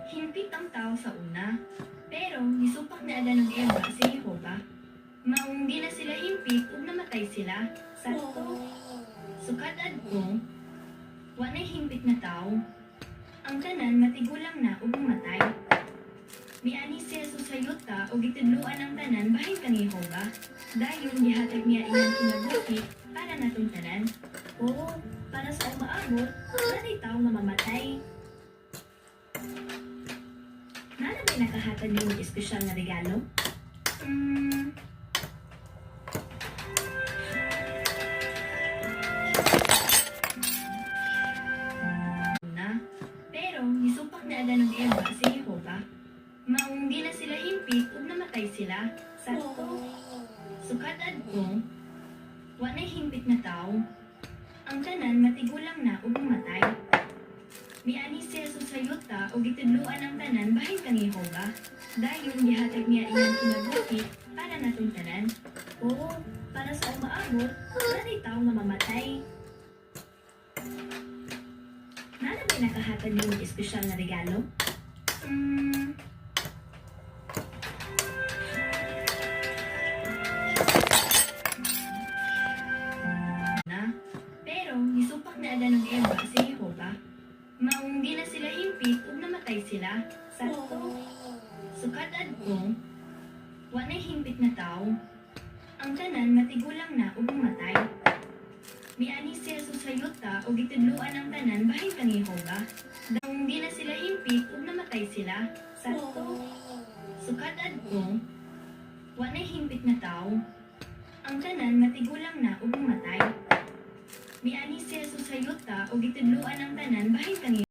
Himpit ang tao sa una, pero gisupak na ada ng Eva si Jehova. Maong di na sila himpit ug namatay sila. Sakto. Sukad adto, wa nay himpit na tao. Ang tanan matigulang na ug mamatay. Miani si Jesus sa yuta ug gitudloan ang tanan bahin kang Jehova. Dayon gihatag niya iyang kinabuhi para natong tanan. Oo, para sa umaabot, nanay tao nga mamatay. Nana may nakahatag ng espesyal na regalo? Na, pero gisupak na ada ng Eva si Jehova. Maong di na sila himpit ug namatay sila. Sakto. Sukad adto, wa nay himpit na tao. Ang tanan matigulang na ug mamatay. Miani si Jesus sa yuta ug gitudloan ang tanan bahin kang Jehova. Dayon gihatag niya iyang kinabuhi para natong tanan. Oo, para sa umaabot, nanay tao nga mamatay. Nana may nakahatag ng espesyal na regalo? Na, pero gisupak na ada ng Eva si Jehova. Maong di na sila himpit ug namatay sila. Sakto. Sukad adto, wa nay himpit na tao. Ang tanan matigulang na ug mamatay. Miani si Jesus sa yuta ug gitudloan ang tanan bahin kang Jehova. Maong di na sila himpit ug namatay sila. Sakto. Sukad adto, wa nay himpit na tao. Ang tanan matigulang na ug mamatay. Miani si Jesus sa yuta ug gitudloan ang tanan bahin kang